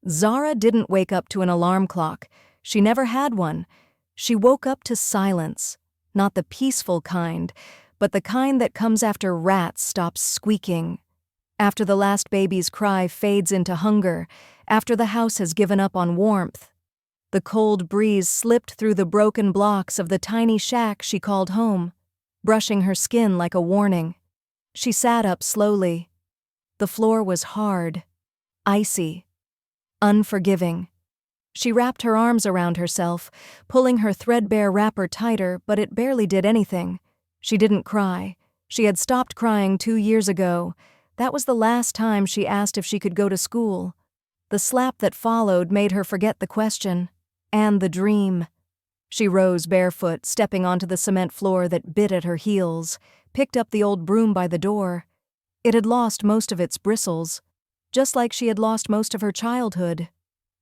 Zara didn't wake up to an alarm clock. She never had one. She woke up to silence, not the peaceful kind, but the kind that comes after rats stop squeaking, after the last baby's cry fades into hunger, after the house has given up on warmth. The cold breeze slipped through the broken blocks of the tiny shack she called home, brushing her skin like a warning. She sat up slowly. The floor was hard, icy, unforgiving. She wrapped her arms around herself, pulling her threadbare wrapper tighter, but it barely did anything. She didn't cry. She had stopped crying 2 years ago. That was the last time she asked if she could go to school. The slap that followed made her forget the question, and the dream. She rose barefoot, stepping onto the cement floor that bit at her heels, picked up the old broom by the door. It had lost most of its bristles, just like she had lost most of her childhood.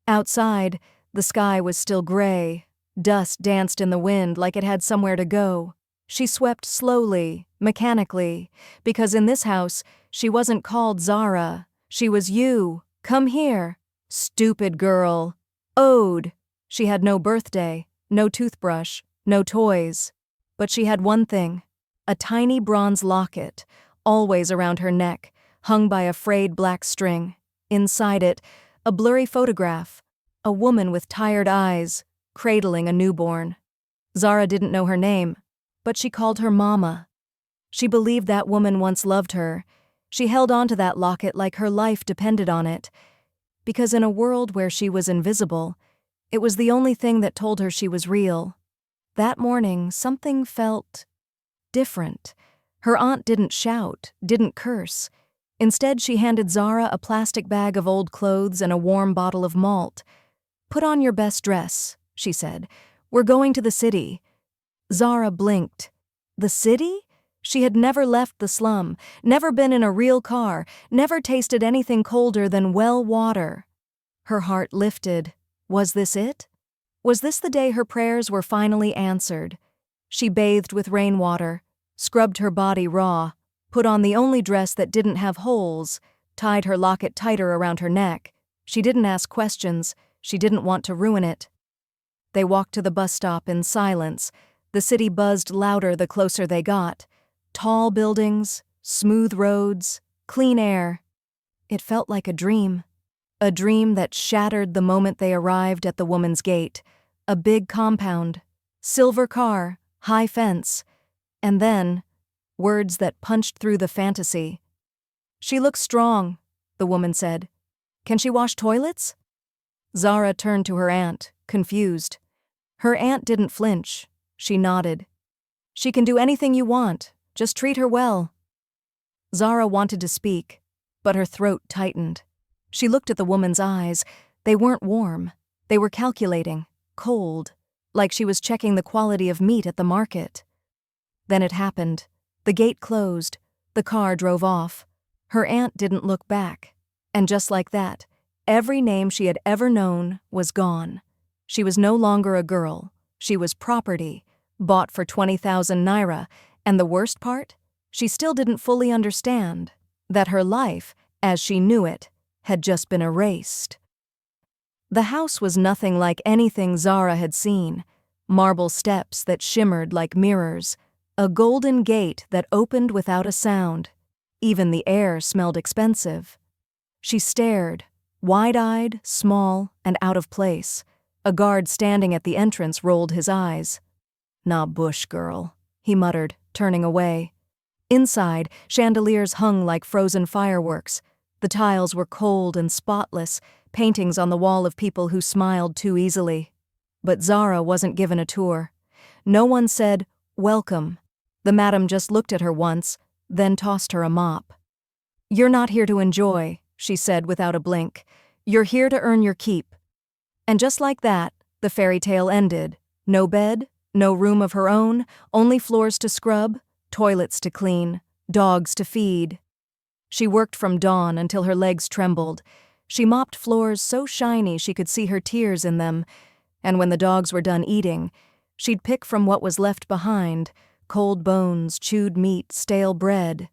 Outside, the sky was still gray. Dust danced in the wind like it had somewhere to go. She swept slowly, mechanically, because in this house, she wasn't called Zara. She was you. Come here. Stupid girl. Ode. She had no birthday, no toothbrush, no toys. But she had one thing, a tiny bronze locket, always around her neck, hung by a frayed black string. Inside it, a blurry photograph, a woman with tired eyes, cradling a newborn. Zara didn't know her name, but she called her Mama. She believed that woman once loved her. She held on to that locket like her life depended on it, because in a world where she was invisible, it was the only thing that told her she was real. That morning, something felt different. Her aunt didn't shout, didn't curse. Instead, she handed Zara a plastic bag of old clothes and a warm bottle of malt. "Put on your best dress," she said. "We're going to the city." Zara blinked. The city? She had never left the slum, never been in a real car, never tasted anything colder than well water. Her heart lifted. Was this it? Was this the day her prayers were finally answered? She bathed with rainwater, scrubbed her body raw, put on the only dress that didn't have holes, tied her locket tighter around her neck. She didn't ask questions. She didn't want to ruin it. They walked to the bus stop in silence. The city buzzed louder the closer they got. Tall buildings, smooth roads, clean air. It felt like a dream that shattered the moment they arrived at the woman's gate. A big compound, silver car, high fence, and then words that punched through the fantasy. "She looks strong," the woman said. "Can she wash toilets?" Zara turned to her aunt, confused. Her aunt didn't flinch. She nodded. "She can do anything you want. Just treat her well." Zara wanted to speak, but her throat tightened. She looked at the woman's eyes. They weren't warm. They were calculating, cold, like she was checking the quality of meat at the market. Then it happened. The gate closed. The car drove off. Her aunt didn't look back. And just like that, every name she had ever known was gone. She was no longer a girl. She was property, bought for 20,000 naira, and the worst part? She still didn't fully understand that her life, as she knew it, had just been erased. The house was nothing like anything Zara had seen. Marble steps that shimmered like mirrors, a golden gate that opened without a sound. Even the air smelled expensive. She stared, wide-eyed, small, and out of place. A guard standing at the entrance rolled his eyes. "Nah, bush girl," he muttered, turning away. Inside, chandeliers hung like frozen fireworks. The tiles were cold and spotless, paintings on the wall of people who smiled too easily. But Zara wasn't given a tour. No one said, "Welcome." The madam just looked at her once, then tossed her a mop. "You're not here to enjoy," she said without a blink. "You're here to earn your keep." And just like that, the fairy tale ended. No bed, no room of her own, only floors to scrub, toilets to clean, dogs to feed. She worked from dawn until her legs trembled. She mopped floors so shiny she could see her tears in them, and when the dogs were done eating, she'd pick from what was left behind, cold bones, chewed meat, stale bread.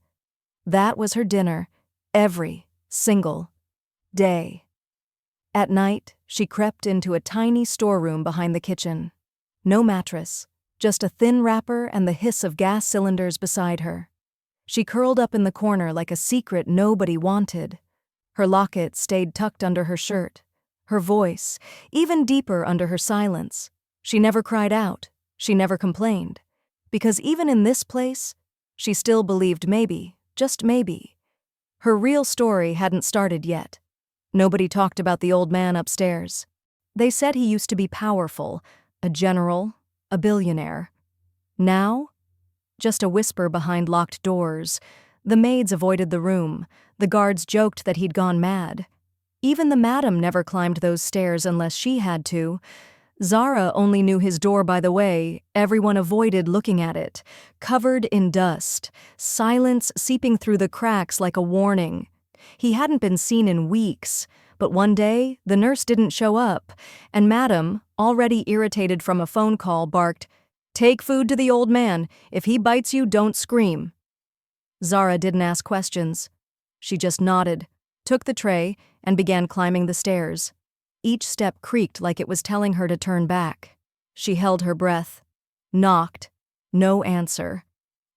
That was her dinner, every single day. At night, she crept into a tiny storeroom behind the kitchen. No mattress, just a thin wrapper and the hiss of gas cylinders beside her. She curled up in the corner like a secret nobody wanted. Her locket stayed tucked under her shirt, her voice even deeper under her silence. She never cried out, she never complained, because even in this place, she still believed maybe, just maybe. Her real story hadn't started yet. Nobody talked about the old man upstairs. They said he used to be powerful, a general, a billionaire. Now, just a whisper behind locked doors. The maids avoided the room. The guards joked that he'd gone mad. Even the madam never climbed those stairs unless she had to. Zara only knew his door by the way. Everyone avoided looking at it, covered in dust, silence seeping through the cracks like a warning. He hadn't been seen in weeks, but one day the nurse didn't show up, and Madam, already irritated from a phone call, barked, "Take food to the old man. If he bites you, don't scream." Zara didn't ask questions. She just nodded, took the tray, and began climbing the stairs. Each step creaked like it was telling her to turn back. She held her breath. Knocked. No answer.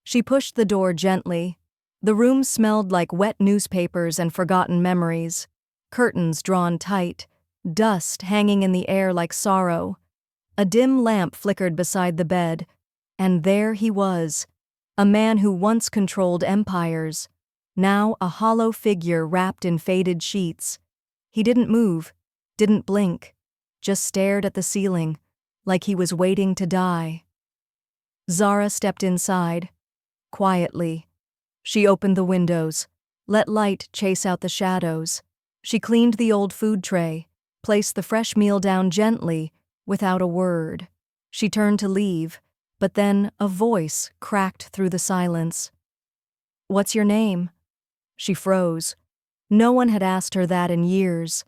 She pushed the door gently. The room smelled like wet newspapers and forgotten memories. Curtains drawn tight. Dust hanging in the air like sorrow. A dim lamp flickered beside the bed. And there he was. A man who once controlled empires. Now a hollow figure wrapped in faded sheets. He didn't move. Didn't blink, just stared at the ceiling, like he was waiting to die. Zara stepped inside, quietly. She opened the windows, let light chase out the shadows. She cleaned the old food tray, placed the fresh meal down gently, without a word. She turned to leave, but then a voice cracked through the silence. "What's your name?" She froze. No one had asked her that in years.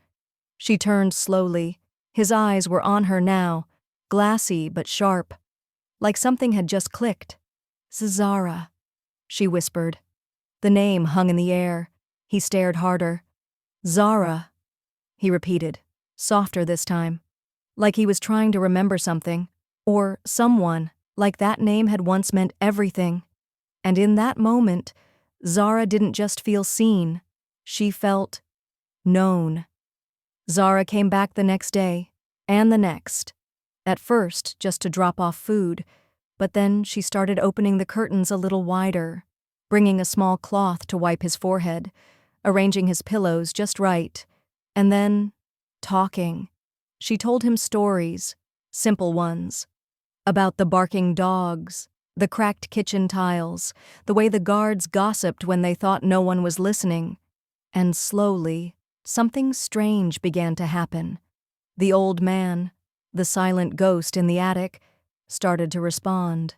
She turned slowly. His eyes were on her now, glassy but sharp, like something had just clicked. "Zara," she whispered. The name hung in the air. He stared harder. "Zara," he repeated, softer this time, like he was trying to remember something, or someone, like that name had once meant everything. And in that moment, Zara didn't just feel seen, she felt known. Zara came back the next day, and the next. At first, just to drop off food, but then she started opening the curtains a little wider, bringing a small cloth to wipe his forehead, arranging his pillows just right, and then talking. She told him stories, simple ones, about the barking dogs, the cracked kitchen tiles, the way the guards gossiped when they thought no one was listening, and slowly, something strange began to happen. The old man, the silent ghost in the attic, started to respond.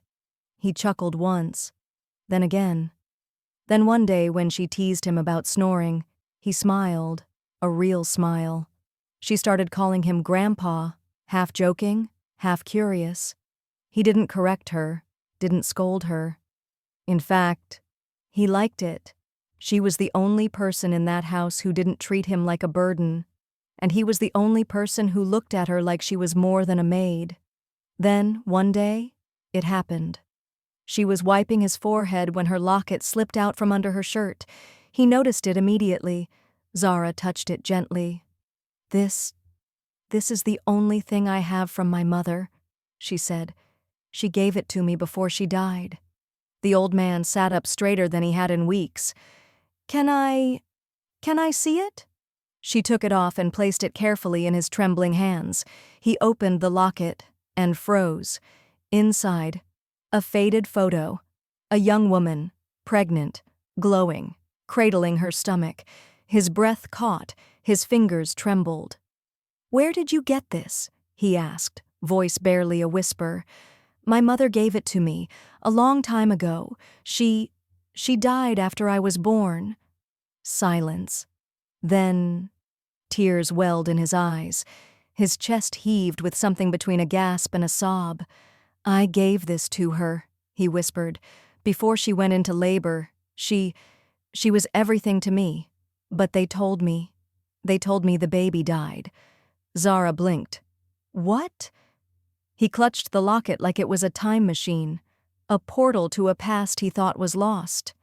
He chuckled once, then again. Then one day when she teased him about snoring, he smiled, a real smile. She started calling him Grandpa, half joking, half curious. He didn't correct her, didn't scold her. In fact, he liked it. She was the only person in that house who didn't treat him like a burden, and he was the only person who looked at her like she was more than a maid. Then, one day, it happened. She was wiping his forehead when her locket slipped out from under her shirt. He noticed it immediately. Zara touched it gently. This is the only thing I have from my mother," she said. "She gave it to me before she died." The old man sat up straighter than he had in weeks. Can I see it?" She took it off and placed it carefully in his trembling hands. He opened the locket and froze. Inside, a faded photo. A young woman, pregnant, glowing, cradling her stomach. His breath caught, his fingers trembled. "Where did you get this?" he asked, voice barely a whisper. "My mother gave it to me, a long time ago. She died after I was born." Silence. Then, tears welled in his eyes. His chest heaved with something between a gasp and a sob. "I gave this to her," he whispered. "Before she went into labor, she was everything to me. But they told me, They told me the baby died. Zara blinked. What? He clutched the locket like it was a time machine, a portal to a past he thought was lost.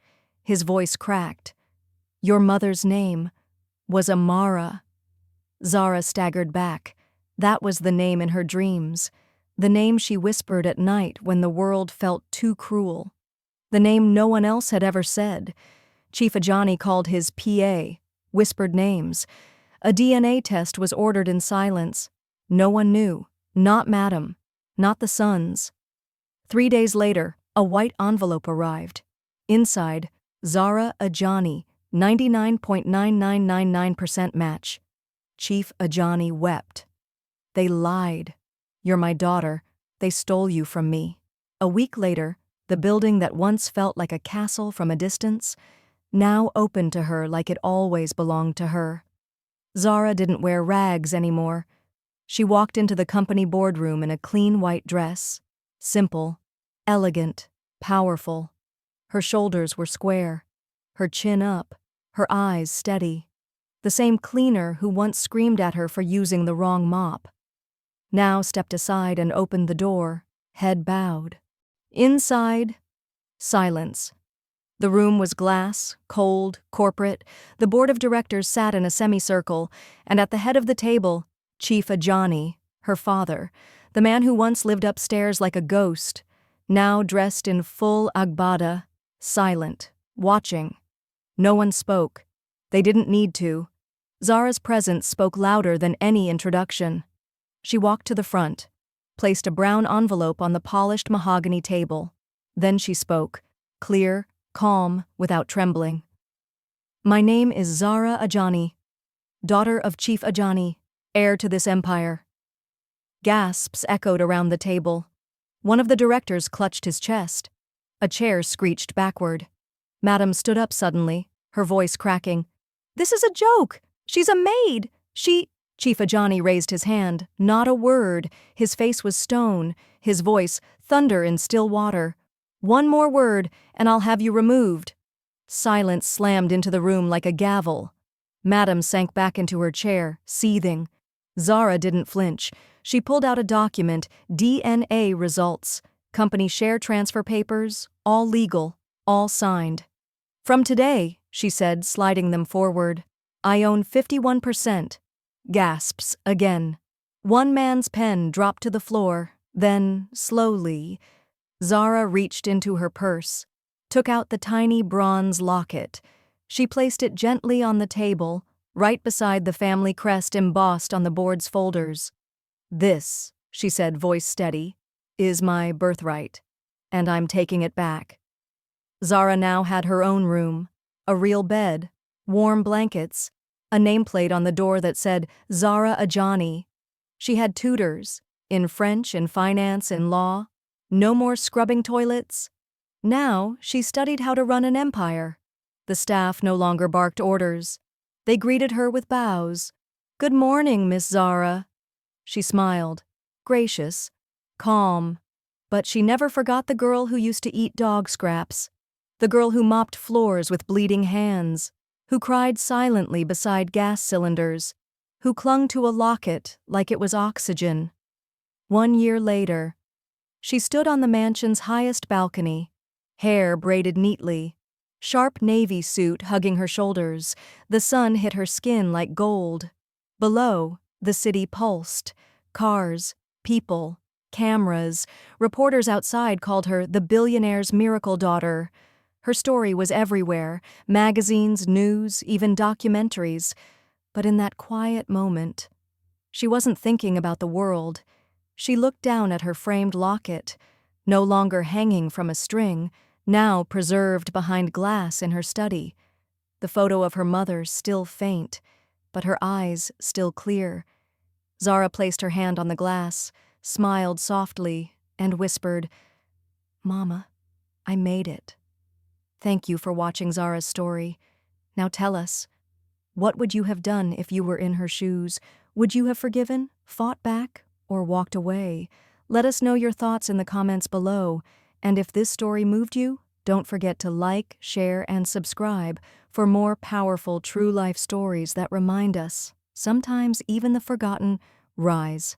His voice cracked. Your mother's name was Amara. Zara staggered back. That was the name in her dreams, the name she whispered at night when the world felt too cruel, the name no one else had ever said. Chief Ajani called his PA, whispered names. A DNA test was ordered in silence. No one knew, not Madam, not the sons. 3 days later, a white envelope arrived. Inside, Zara Ajani, 99.9999% match. Chief Ajani wept. They lied. You're my daughter. They stole you from me. A week later, the building that once felt like a castle from a distance now opened to her like it always belonged to her. Zara didn't wear rags anymore. She walked into the company boardroom in a clean white dress. Simple, elegant, powerful. Her shoulders were square, her chin up, her eyes steady. The same cleaner who once screamed at her for using the wrong mop now stepped aside and opened the door, head bowed. Inside, silence. The room was glass, cold, corporate. The board of directors sat in a semicircle, and at the head of the table, Chief Ajani, her father, the man who once lived upstairs like a ghost, now dressed in full agbada, silent, watching. No one spoke. They didn't need to. Zara's presence spoke louder than any introduction. She walked to the front, placed a brown envelope on the polished mahogany table. Then she spoke, clear, calm, without trembling. My name is Zara Ajani, daughter of Chief Ajani, heir to this empire. Gasps echoed around the table. One of the directors clutched his chest. A chair screeched backward. Madam stood up suddenly, her voice cracking. This is a joke! She's a maid! Chief Ajani raised his hand. Not a word. His face was stone, his voice thunder in still water. One more word, and I'll have you removed. Silence slammed into the room like a gavel. Madam sank back into her chair, seething. Zara didn't flinch. She pulled out a document, DNA results, company share transfer papers, all legal, all signed. From today, she said, sliding them forward, I own 51%. Gasps again. One man's pen dropped to the floor. Then, slowly, Zara reached into her purse, took out the tiny bronze locket. She placed it gently on the table, right beside the family crest embossed on the board's folders. This, she said, voice steady, is my birthright, and I'm taking it back. Zara now had her own room, a real bed, warm blankets, a nameplate on the door that said Zara Ajani. She had tutors, in French, in finance, in law. No more scrubbing toilets. Now she studied how to run an empire. The staff no longer barked orders. They greeted her with bows. Good morning, Miss Zara. She smiled, gracious, calm. But she never forgot the girl who used to eat dog scraps, the girl who mopped floors with bleeding hands, who cried silently beside gas cylinders, who clung to a locket like it was oxygen. 1 year later, she stood on the mansion's highest balcony, hair braided neatly, sharp navy suit hugging her shoulders. The sun hit her skin like gold. Below, the city pulsed. Cars, people, cameras. Reporters outside called her the billionaire's miracle daughter. Her story was everywhere, magazines, news, even documentaries. But in that quiet moment, she wasn't thinking about the world. She looked down at her framed locket, no longer hanging from a string, now preserved behind glass in her study. The photo of her mother still faint, but her eyes still clear. Zara placed her hand on the glass, smiled softly, and whispered, Mama, I made it. Thank you for watching Zara's story. Now tell us, what would you have done if you were in her shoes? Would you have forgiven, fought back, or walked away? Let us know your thoughts in the comments below. And if this story moved you, don't forget to like, share, and subscribe For more powerful true life stories that remind us, sometimes even the forgotten, rise.